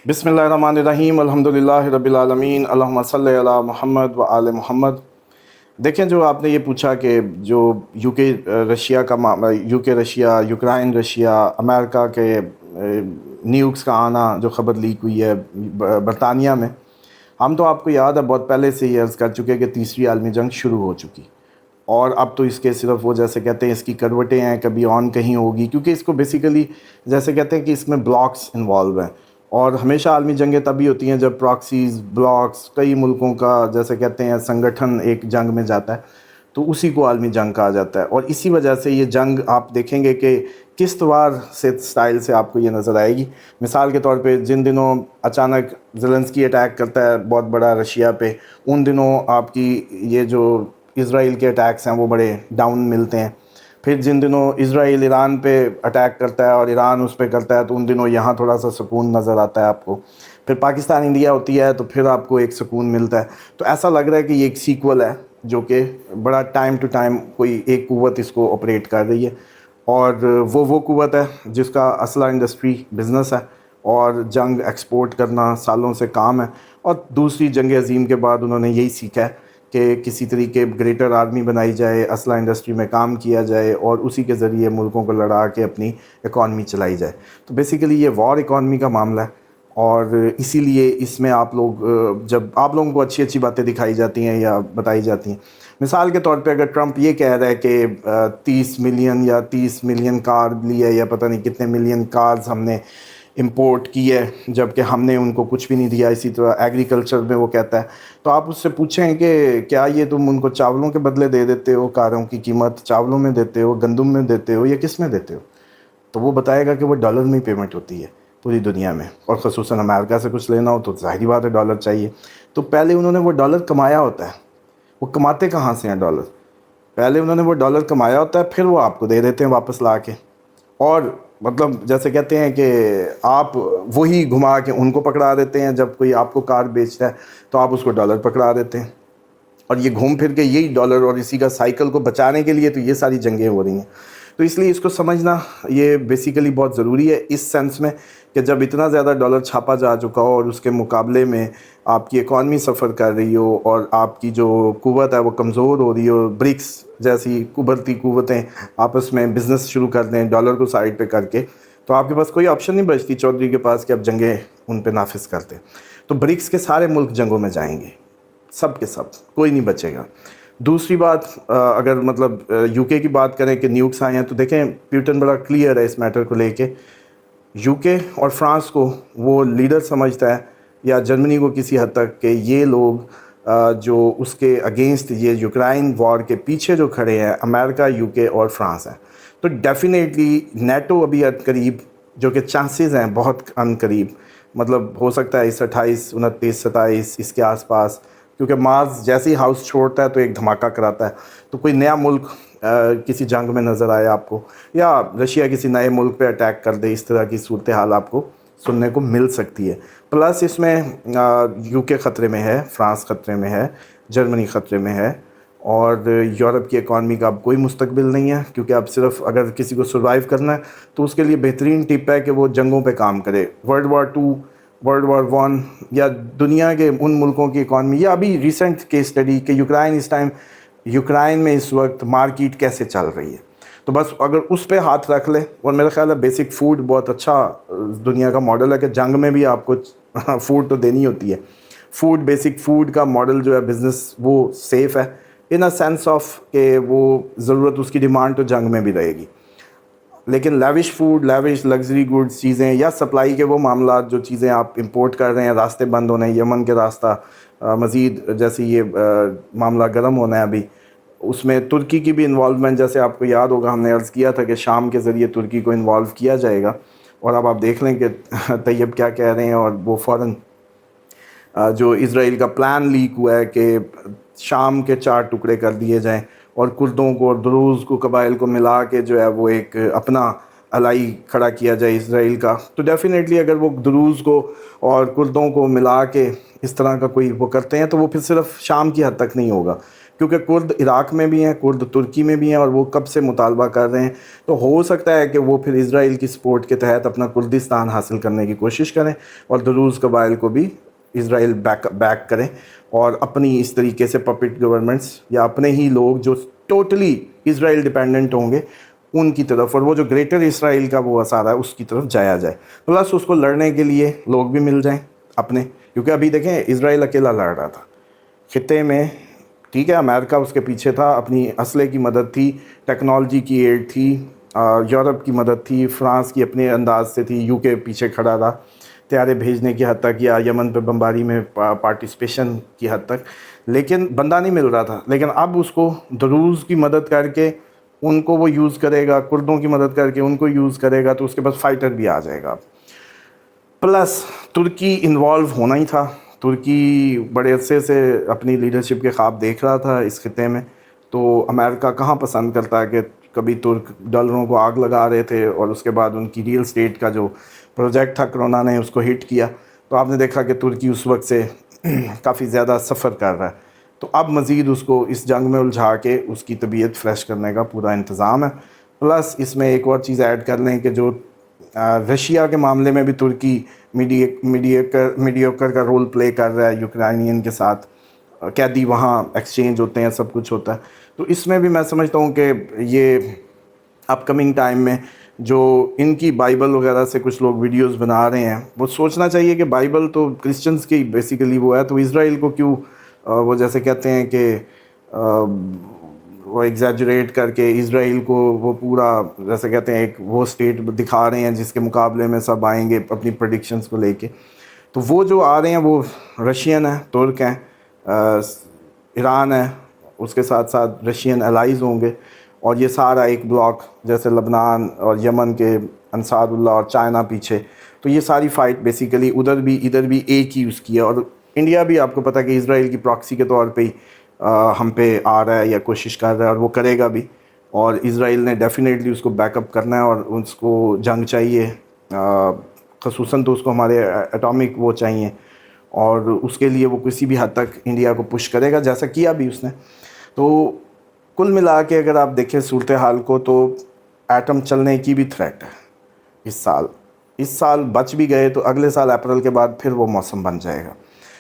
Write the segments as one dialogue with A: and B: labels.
A: بسم اللہ الرحمن الرحیم، الحمدللہ رب العالمین، اللہم صلی علی محمد و آل محمد۔ دیکھیں، جو آپ نے یہ پوچھا کہ جو یو کے رشیا کا یو کے رشیا، یوکرائن رشیا، امریکہ کے نیوکس کا آنا، جو خبر لیک ہوئی ہے برطانیہ میں، ہم تو آپ کو یاد ہے بہت پہلے سے یہ عرض کر چکے کہ تیسری عالمی جنگ شروع ہو چکی، اور اب تو اس کے صرف وہ جیسے کہتے ہیں اس کی کروٹیں ہیں، کبھی آن کہیں ہوگی، کیونکہ اس کو بیسیکلی جیسے کہتے ہیں کہ اس میں بلاکس انوالو ہیں، اور ہمیشہ عالمی جنگیں تبھی ہوتی ہیں جب پراکسیز بلاکس کئی ملکوں کا جیسے کہتے ہیں سنگٹھن ایک جنگ میں جاتا ہے، تو اسی کو عالمی جنگ کہا جاتا ہے۔ اور اسی وجہ سے یہ جنگ آپ دیکھیں گے کہ قسط وار سے سٹائل سے آپ کو یہ نظر آئے گی۔ مثال کے طور پہ جن دنوں اچانک زیلنسکی اٹیک کرتا ہے بہت بڑا رشیا پہ، ان دنوں آپ کی یہ جو اسرائیل کے اٹیکس ہیں وہ بڑے ڈاؤن ملتے ہیں۔ پھر جن دنوں اسرائیل ایران پہ اٹیک کرتا ہے اور ایران اس پہ کرتا ہے، تو ان دنوں یہاں تھوڑا سا سکون نظر آتا ہے آپ کو۔ پھر پاکستان انڈیا ہوتی ہے تو پھر آپ کو ایک سکون ملتا ہے۔ تو ایسا لگ رہا ہے کہ یہ ایک سیکول ہے جو کہ بڑا ٹائم ٹو ٹائم کوئی ایک قوت اس کو آپریٹ کر رہی ہے، اور وہ قوت ہے جس کا اسلحہ انڈسٹری بزنس ہے، اور جنگ ایکسپورٹ کرنا سالوں سے کام ہے۔ اور دوسری جنگ عظیم کے بعد انہوں نے یہی سیکھا ہے کہ کسی طریقے گریٹر آرمی بنائی جائے، اسلحہ انڈسٹری میں کام کیا جائے، اور اسی کے ذریعے ملکوں کو لڑا کے اپنی اکانومی چلائی جائے۔ تو بیسیکلی یہ وار اکانومی کا معاملہ ہے، اور اسی لیے اس میں آپ لوگ جب آپ لوگوں کو اچھی اچھی باتیں دکھائی جاتی ہیں یا بتائی جاتی ہیں، مثال کے طور پہ اگر ٹرمپ یہ کہہ رہا ہے کہ 30 ملین کار لی ہے، یا پتہ نہیں کتنے ملین کارز ہم نے امپورٹ کی ہے، جبکہ ہم نے ان کو کچھ بھی نہیں دیا۔ اسی طرح ایگریکلچر میں وہ کہتا ہے، تو آپ اس سے پوچھیں کہ کیا یہ تم ان کو چاولوں کے بدلے دے دیتے ہو، کاروں کی قیمت چاولوں میں دیتے ہو، گندم میں دیتے ہو، یا کس میں دیتے ہو؟ تو وہ بتائے گا کہ وہ ڈالر میں ہی پیمنٹ ہوتی ہے پوری دنیا میں، اور خصوصاً امریکہ سے کچھ لینا ہو تو ظاہری بات ہے ڈالر چاہیے۔ تو پہلے انہوں نے وہ ڈالر کمایا ہوتا ہے، وہ کماتے کہاں سے ہیں ڈالر؟ پہلے انہوں نے وہ ڈالر کمایا ہوتا ہے، پھر وہ آپ کو دے دیتے ہیں واپس لا کے۔ اور مطلب جیسے کہتے ہیں کہ آپ وہی گھما کے ان کو پکڑا دیتے ہیں، جب کوئی آپ کو کار بیچتا ہے تو آپ اس کو ڈالر پکڑا دیتے ہیں، اور یہ گھوم پھر کے یہی ڈالر اور اسی کا سائیکل کو بچانے کے لیے تو یہ ساری جنگیں ہو رہی ہیں۔ تو اس لیے اس کو سمجھنا یہ بیسیکلی بہت ضروری ہے، اس سینس میں کہ جب اتنا زیادہ ڈالر چھاپا جا چکا ہو، اور اس کے مقابلے میں آپ کی اکانومی سفر کر رہی ہو، اور آپ کی جو قوت ہے وہ کمزور ہو رہی ہو، برکس جیسی ابھرتی قوتیں آپس میں بزنس شروع کر دیں ڈالر کو سائڈ پہ کر کے، تو آپ کے پاس کوئی آپشن نہیں بچتی چودھری کے پاس کہ اب جنگیں ان پہ نافذ کر دیں۔ تو برکس کے سارے ملک جنگوں میں جائیں گے، سب کے سب، کوئی نہیں بچے گا۔ دوسری بات، اگر مطلب یو کے کی بات کریں کہ نیوکس آئے ہیں، تو دیکھیں پیوٹن بڑا کلیئر ہے اس میٹر کو لے کے۔ یو کے اور فرانس کو وہ لیڈر سمجھتا ہے، یا جرمنی کو کسی حد تک، کہ یہ لوگ جو اس کے اگینسٹ یہ یوکرائن وار کے پیچھے جو کھڑے ہیں امریکہ، یو کے اور فرانس ہیں۔ تو ڈیفینیٹلی نیٹو ابھی قریب، جو کہ چانسز ہیں بہت ان قریب، مطلب ہو سکتا ہے اس 28 29 27 اس کے آس پاس، کیونکہ مارس جیسے ہی ہاؤس چھوڑتا ہے تو ایک دھماکہ کراتا ہے، تو کوئی نیا ملک کسی جنگ میں نظر آئے آپ کو، یا رشیا کسی نئے ملک پہ اٹیک کر دے، اس طرح کی صورتحال آپ کو سننے کو مل سکتی ہے۔ پلس اس میں یو کے خطرے میں ہے، فرانس خطرے میں ہے، جرمنی خطرے میں ہے، اور یورپ کی اکانومی کا اب کوئی مستقبل نہیں ہے، کیونکہ اب صرف اگر کسی کو سروائیو کرنا ہے تو اس کے لیے بہترین ٹپ ہے کہ وہ جنگوں پہ کام کرے، World War II، World War I، یا دنیا کے ان ملکوں کی اکانومی، یا ابھی ریسنٹ کیس اسٹڈی کہ یوکرائن میں اس وقت مارکیٹ کیسے چل رہی ہے، تو بس اگر اس پہ ہاتھ رکھ لے، اور میرا خیال ہے بیسک فوڈ بہت اچھا دنیا کا ماڈل ہے کہ جنگ میں بھی آپ کو فوڈ تو دینی ہوتی ہے۔ فوڈ، بیسک فوڈ کا ماڈل جو ہے بزنس، وہ سیف ہے ان اے سینس آف کہ وہ ضرورت اس کی ڈیمانڈ تو جنگ میں بھی رہے گی، لیکن lavish food, lavish luxury goods چیزیں، یا سپلائی کے وہ معاملات جو چیزیں آپ امپورٹ کر رہے ہیں، راستے بند ہونے، یمن کے راستہ مزید جیسے یہ معاملہ گرم ہونا ہے ابھی، اس میں ترکی کی بھی انوالومنٹ، جیسے آپ کو یاد ہوگا ہم نے عرض کیا تھا کہ شام کے ذریعے ترکی کو انوالو کیا جائے گا، اور اب آپ دیکھ لیں کہ طیب کیا کہہ رہے ہیں، اور وہ فوراً جو اسرائیل کا پلان لیک ہوا ہے کہ شام کے 4 ٹکڑے کر دیے جائیں، اور کردوں کو اور دروز کو، قبائل کو ملا کے جو ہے وہ ایک اپنا الائی کھڑا کیا جائے اسرائیل کا، تو ڈیفینیٹلی اگر وہ دروز کو اور کردوں کو ملا کے اس طرح کا کوئی وہ کرتے ہیں تو وہ پھر صرف شام کی حد تک نہیں ہوگا، کیونکہ کرد عراق میں بھی ہیں، کرد ترکی میں بھی ہیں، اور وہ کب سے مطالبہ کر رہے ہیں. تو ہو سکتا ہے کہ وہ پھر اسرائیل کی سپورٹ کے تحت اپنا کردستان حاصل کرنے کی کوشش کریں اور دروز قبائل کو بھی اسرائیل بیک کریں، اور اپنی اس طریقے سے پپٹ گورنمنٹس یا اپنے ہی لوگ جو ٹوٹلی اسرائیل ڈیپینڈنٹ ہوں گے ان کی طرف، اور وہ جو گریٹر اسرائیل کا وہ اثر ہے اس کی طرف جایا جائے، پلس اس کو لڑنے کے لیے لوگ بھی مل جائیں اپنے. کیونکہ ابھی دیکھیں اسرائیل اکیلا لڑ رہا تھا خطے میں، ٹھیک ہے، امریکہ اس کے پیچھے تھا، اپنی اسلحے کی مدد تھی، ٹیکنالوجی کی ایڈ تھی، یورپ کی مدد تھی، فرانس کی اپنے انداز سے تھی، یو کے پیچھے کھڑا تھا طیارے بھیجنے کی حد تک یا یمن پہ بمباری میں پارٹیسپیشن کی حد تک، لیکن بندہ نہیں مل رہا تھا. لیکن اب اس کو دروز کی مدد کر کے ان کو وہ یوز کرے گا، کردوں کی مدد کر کے ان کو یوز کرے گا، تو اس کے پاس فائٹر بھی آ جائے گا. پلس ترکی انوالو ہونا ہی تھا، ترکی بڑے عرصے سے اپنی لیڈرشپ کے خواب دیکھ رہا تھا اس خطے میں. تو امریکہ کہاں پسند کرتا ہے کہ کبھی ترک ڈالروں کو آگ لگا رہے تھے، اور اس کے بعد ان کی ریئل اسٹیٹ کا جو پروجیکٹ تھا کرونا نے اس کو ہٹ کیا. تو آپ نے دیکھا کہ ترکی اس وقت سے کافی زیادہ سفر کر رہا ہے. تو اب مزید اس کو اس جنگ میں الجھا کے اس کی طبیعت فریش کرنے کا پورا انتظام ہے. پلس اس میں ایک اور چیز ایڈ کر لیں کہ جو رشیا کے معاملے میں بھی ترکی میڈیوکر کا رول پلے کر رہا ہے یوکرائنین کے ساتھ، قیدی وہاں ایکسچینج ہوتے ہیں، سب کچھ ہوتا ہے. تو اس میں بھی میں سمجھتا ہوں کہ یہ اپ کمنگ ٹائم میں جو ان کی بائبل وغیرہ سے کچھ لوگ ویڈیوز بنا رہے ہیں، وہ سوچنا چاہیے کہ بائبل تو کرسچنز کی بیسیکلی وہ ہے، تو اسرائیل کو کیوں وہ جیسے کہتے ہیں کہ وہ ایگزیجریٹ کر کے اسرائیل کو وہ پورا جیسے کہتے ہیں ایک وہ اسٹیٹ دکھا رہے ہیں جس کے مقابلے میں سب آئیں گے اپنی پریڈکشنز کو لے کے. تو وہ جو آ رہے ہیں وہ رشین ہیں، ترک ہیں، ایران ہے، اس کے ساتھ ساتھ رشین الائز ہوں گے، اور یہ سارا ایک بلاک جیسے لبنان اور یمن کے انصار اللہ اور چائنا پیچھے. تو یہ ساری فائٹ بیسیکلی ادھر بھی ایک ہی اس کی ہے. اور انڈیا بھی آپ کو پتہ کہ اسرائیل کی پراکسی کے طور پہ ہی ہم پہ آ رہا ہے یا کوشش کر رہا ہے، اور وہ کرے گا بھی، اور اسرائیل نے ڈیفینیٹلی اس کو بیک اپ کرنا ہے، اور اس کو جنگ چاہیے، خصوصاً تو اس کو ہمارے ایٹامک وہ چاہیے، اور اس کے لیے وہ کسی بھی حد تک انڈیا کو پش کرے گا جیسا کیا بھی اس نے. تو کل ملا کے اگر آپ دیکھیں صورتحال کو تو ایٹم چلنے کی بھی تھریٹ ہے اس سال بچ بھی گئے تو اگلے سال اپریل کے بعد پھر وہ موسم بن جائے گا.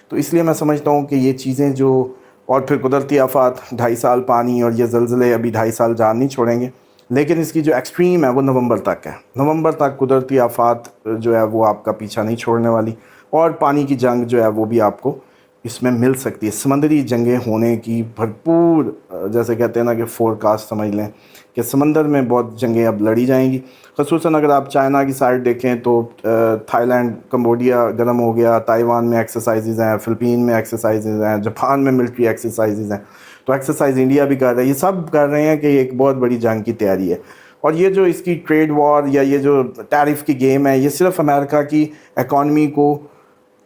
A: تو اس لیے میں سمجھتا ہوں کہ یہ چیزیں جو، اور پھر قدرتی آفات 2.5 سال پانی اور یہ زلزلے ابھی 2.5 سال جان نہیں چھوڑیں گے، لیکن اس کی جو ایکسٹریم ہے وہ نومبر تک ہے. نومبر تک قدرتی آفات جو ہے وہ آپ کا پیچھا نہیں چھوڑنے والی، اور پانی کی جنگ جو ہے وہ بھی آپ کو اس میں مل سکتی ہے. سمندری جنگیں ہونے کی بھرپور جیسے کہتے ہیں نا کہ فورکاسٹ سمجھ لیں کہ سمندر میں بہت جنگیں اب لڑی جائیں گی. خصوصاً اگر آپ چائنا کی سائڈ دیکھیں تو تھائی لینڈ، کمبوڈیا گرم ہو گیا، تائیوان میں ایکسرسائزز ہیں، فلپین میں ایکسرسائزز ہیں، جاپان میں ملٹری ایکسرسائزز ہیں. تو ایکسرسائز انڈیا بھی کر رہا ہے. یہ سب کر رہے ہیں کہ یہ ایک بہت بڑی جنگ کی تیاری ہے. اور یہ جو اس کی ٹریڈ وار یا یہ جو ٹیرف کی گیم ہے، یہ صرف امریکہ کی اکانومی کو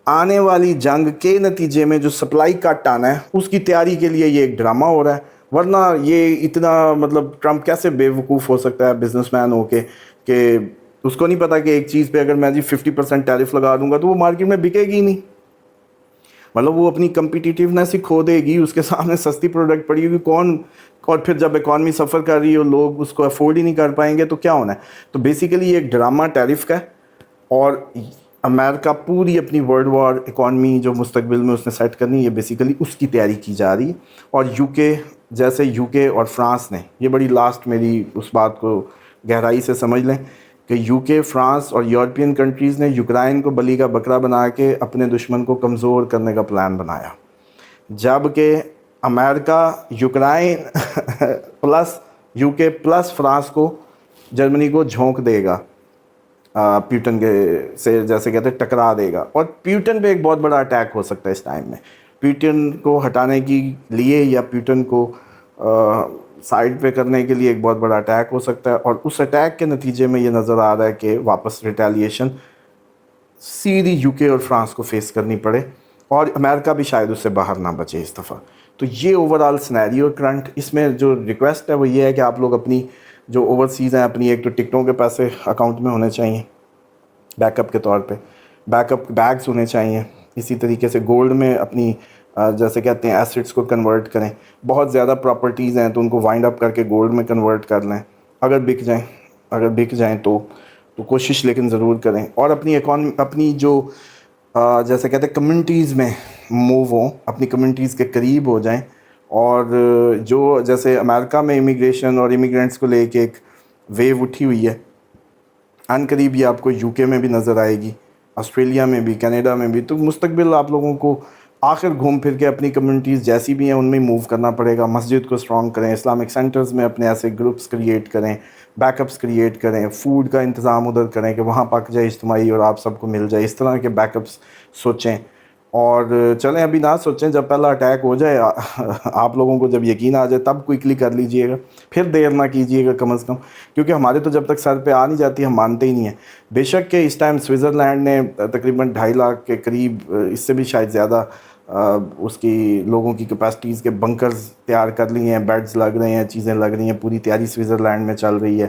A: آنے والی جنگ کے نتیجے میں جو سپلائی کٹ آنا ہے اس کی تیاری کے لیے یہ ایک ڈرامہ ہو رہا ہے. ورنہ یہ اتنا مطلب ٹرمپ کیسے بے وقوف ہو سکتا ہے بزنس مین ہو کے کہ اس کو نہیں پتا کہ ایک چیز پہ اگر میں 50% ٹیرف لگا دوں گا تو وہ مارکیٹ میں بکے گی نہیں. مطلب وہ اپنی کمپیٹیٹیونیس ہی کھو دے گی، اس کے سامنے سستی پروڈکٹ پڑی ہوگی کون، اور پھر جب اکانومی سفر کر رہی ہو لوگ اس کو افورڈ ہی نہیں کر پائیں گے تو کیا ہونا ہے. تو بیسیکلی یہ ایک ڈرامہ ٹیرف کا ہے، اور امریکہ پوری اپنی ورلڈ وار اکانومی جو مستقبل میں اس نے سیٹ کرنی ہے، یہ بیسیکلی اس کی تیاری کی جا رہی ہے. اور یو کے اور فرانس نے، یہ بڑی لاسٹ میری اس بات کو گہرائی سے سمجھ لیں کہ یو کے، فرانس اور یورپین کنٹریز نے یوکرائن کو بلی کا بکرا بنا کے اپنے دشمن کو کمزور کرنے کا پلان بنایا، جبکہ امریکہ یوکرائن پلس یو کے پلس فرانس کو، جرمنی کو جھونک دے گا پیوٹن کے سے، جیسے کہتے ہیں ٹکرا دے گا. اور پیوٹن پہ ایک بہت بڑا اٹیک ہو سکتا ہے اس ٹائم میں. پیوٹن کو ہٹانے کی لیے یا پیوٹن کو سائڈ پہ کرنے کے لیے ایک بہت بڑا اٹیک ہو سکتا ہے. اور اس اٹیک کے نتیجے میں یہ نظر آ رہا ہے کہ واپس ریٹیلیشن سیدھی یو کے اور فرانس کو فیس کرنی پڑے، اور امریکہ بھی شاید اس سے باہر نہ بچے اس دفعہ. تو یہ اوور آل سنیریو کرنٹ. اس میں جو ریکویسٹ ہے وہ یہ ہے کہ آپ لوگ اپنی جو اوورسیز ہیں اپنی، ایک تو ٹکٹوں کے پیسے اکاؤنٹ میں ہونے چاہیے بیک اپ کے طور پہ، بیک اپ بیگز ہونے چاہیے. اسی طریقے سے گولڈ میں اپنی جیسے کہتے ہیں ایسٹس کو کنورٹ کریں. بہت زیادہ پراپرٹیز ہیں تو ان کو وائنڈ اپ کر کے گولڈ میں کنورٹ کر لیں اگر بک جائیں تو کوشش لیکن ضرور کریں. اور اپنی اپنی جو جیسے کہتے ہیں کمیونٹیز میں موو ہوں, اپنی کمیونٹیز کے قریب ہو جائیں. اور جو جیسے امریکہ میں امیگریشن اور امیگرینٹس کو لے کے ایک ویو اٹھی ہوئی ہے, عن قریب یہ آپ کو یو کے میں بھی نظر آئے گی, آسٹریلیا میں بھی, کینیڈا میں بھی. تو مستقبل آپ لوگوں کو آخر گھوم پھر کے اپنی کمیونٹیز جیسی بھی ہیں ان میں موو کرنا پڑے گا. مسجد کو اسٹرانگ کریں, اسلامک سینٹرز میں اپنے ایسے گروپس کریٹ کریں, بیک اپس کریٹ کریں, فوڈ کا انتظام ادھر کریں کہ وہاں پک جائے اجتماعی اور آپ سب کو مل جائے. اس طرح کے بیک اپس سوچیں. اور چلیں ابھی نہ سوچیں, جب پہلا اٹیک ہو جائے آپ لوگوں کو جب یقین آ جائے تب کوئکلی کر لیجئے گا, پھر دیر نہ کیجئے گا کم از کم, کیونکہ ہمارے تو جب تک سر پہ آ نہیں جاتی ہم مانتے ہی نہیں ہیں. بے شک کہ اس ٹائم سوئٹزرلینڈ نے تقریباً 2.5 لاکھ کے قریب, اس سے بھی شاید زیادہ اس کی لوگوں کی کیپیسٹیز کے بنکرز تیار کر لی ہیں, بیڈز لگ رہے ہیں, چیزیں لگ رہی ہیں, پوری تیاری سوئٹزرلینڈ میں چل رہی ہے.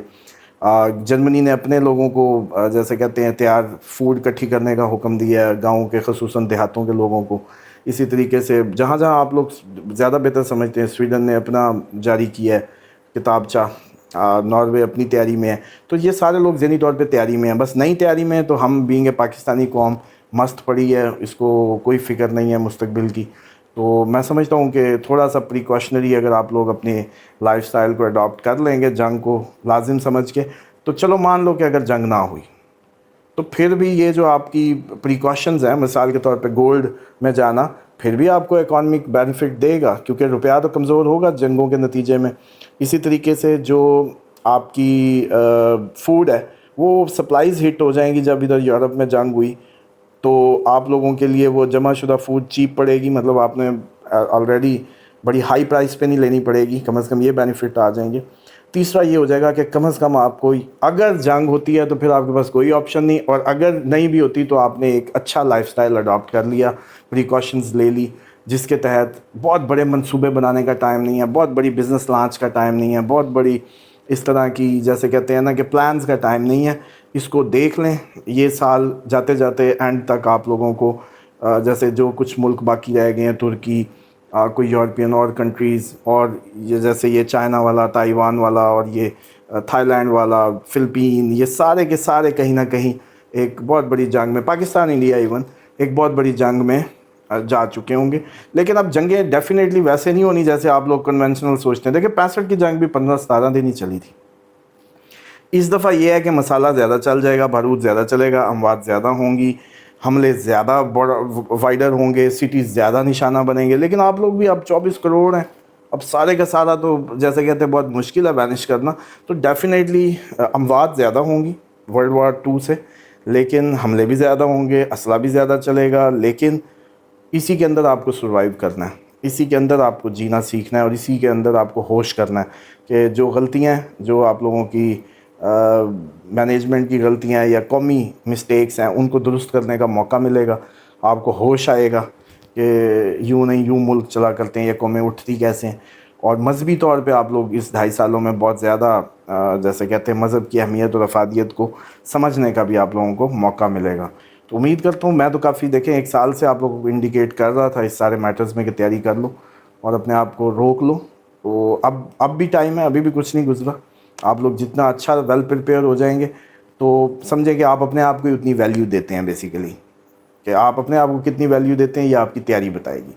A: جرمنی نے اپنے لوگوں کو جیسے کہتے ہیں تیار فوڈ اکٹھی کرنے کا حکم دیا ہے, گاؤں کے خصوصاً دیہاتوں کے لوگوں کو. اسی طریقے سے جہاں جہاں آپ لوگ زیادہ بہتر سمجھتے ہیں, سویڈن نے اپنا جاری کیا ہے کتابچہ, ناروے اپنی تیاری میں ہے. تو یہ سارے لوگ ذہنی طور پہ تیاری میں ہیں, بس نئی تیاری میں ہیں. تو ہم بینگ اے پاکستانی قوم مست پڑی ہے, اس کو کوئی فکر نہیں ہے مستقبل کی. تو میں سمجھتا ہوں کہ تھوڑا سا پریکاشنری اگر آپ لوگ اپنے لائف سٹائل کو اڈاپٹ کر لیں گے جنگ کو لازم سمجھ کے, تو چلو مان لو کہ اگر جنگ نہ ہوئی تو پھر بھی یہ جو آپ کی پریکاشنز ہیں, مثال کے طور پہ گولڈ میں جانا, پھر بھی آپ کو اکانومک بینیفٹ دے گا کیونکہ روپیہ تو کمزور ہوگا جنگوں کے نتیجے میں. اسی طریقے سے جو آپ کی فوڈ ہے وہ سپلائیز ہٹ ہو جائیں گی. جب ادھر یورپ میں جنگ ہوئی تو آپ لوگوں کے لیے وہ جمع شدہ فوڈ چیپ پڑے گی, مطلب آپ نے آلریڈی بڑی ہائی پرائس پہ نہیں لینی پڑے گی, کم از کم یہ بینیفٹ آ جائیں گے. تیسرا یہ ہو جائے گا کہ کم از کم آپ کو اگر جنگ ہوتی ہے تو پھر آپ کے پاس کوئی آپشن نہیں, اور اگر نہیں بھی ہوتی تو آپ نے ایک اچھا لائف سٹائل اڈاپٹ کر لیا, پریکاشنز لے لی, جس کے تحت بہت بڑے منصوبے بنانے کا ٹائم نہیں ہے, بہت بڑی بزنس لانچ کا ٹائم نہیں ہے, بہت بڑی اس طرح کی جیسے کہتے ہیں نا کہ پلانز کا ٹائم نہیں ہے. اس کو دیکھ لیں, یہ سال جاتے جاتے اینڈ تک آپ لوگوں کو جیسے جو کچھ ملک باقی رہ گئے ہیں, ترکی, کوئی یورپین اور کنٹریز, اور یہ جیسے یہ چائنا والا, تائیوان والا, اور یہ تھائی لینڈ والا, فلپین, یہ سارے کے سارے کہیں نہ کہیں ایک بہت بڑی جنگ میں, پاکستان, انڈیا ایون, ایک بہت بڑی جنگ میں جا چکے ہوں گے. لیکن اب جنگیں ڈیفینیٹلی ویسے نہیں ہونی جیسے آپ لوگ کنونشنل سوچتے ہیں. دیکھیں 65 کی جنگ بھی 15-17 دن ہی چلی تھی. اس دفعہ یہ ہے کہ مسالہ زیادہ چل جائے گا, بارود زیادہ چلے گا, اموات زیادہ ہوں گی, حملے زیادہ وائڈر ہوں گے, سٹیز زیادہ نشانہ بنیں گے. لیکن آپ لوگ بھی اب 24 کروڑ ہیں, اب سارے کا سارا تو جیسے کہتے ہیں بہت مشکل ہے مینیج کرنا. تو ڈیفینیٹلی اموات زیادہ ہوں گی ورلڈ وار 2 سے, لیکن حملے بھی زیادہ ہوں گے, اسلحہ بھی زیادہ چلے گا. لیکن اسی کے اندر آپ کو سروائیو کرنا ہے, اسی کے اندر آپ کو جینا سیکھنا ہے, اور اسی کے اندر آپ کو ہوش کرنا ہے کہ جو غلطیاں ہیں, جو آپ لوگوں کی مینجمنٹ کی غلطیاں یا قومی مسٹیکس ہیں, ان کو درست کرنے کا موقع ملے گا. آپ کو ہوش آئے گا کہ یوں نہیں یوں ملک چلا کرتے ہیں, یہ قومیں اٹھتی کیسے ہیں. اور مذہبی طور پہ آپ لوگ اس 2.5 سالوں میں بہت زیادہ جیسے کہتے ہیں مذہب کی اہمیت اور افادیت کو سمجھنے کا بھی آپ لوگوں کو موقع ملے گا. تو امید کرتا ہوں, میں تو کافی دیکھیں 1 سال سے آپ لوگوں کو انڈیکیٹ کر رہا تھا اس سارے میٹرز میں کہ تیاری کر لو اور اپنے آپ کو روک لو. تو اب بھی ٹائم ہے, ابھی بھی کچھ نہیں گزرا. آپ لوگ جتنا اچھا ویل پریپیئر ہو جائیں گے تو سمجھیں کہ آپ اپنے آپ کو اتنی ویلیو دیتے ہیں بیسیکلی, کہ آپ اپنے آپ کو کتنی ویلیو دیتے ہیں یہ آپ کی تیاری بتائے گی.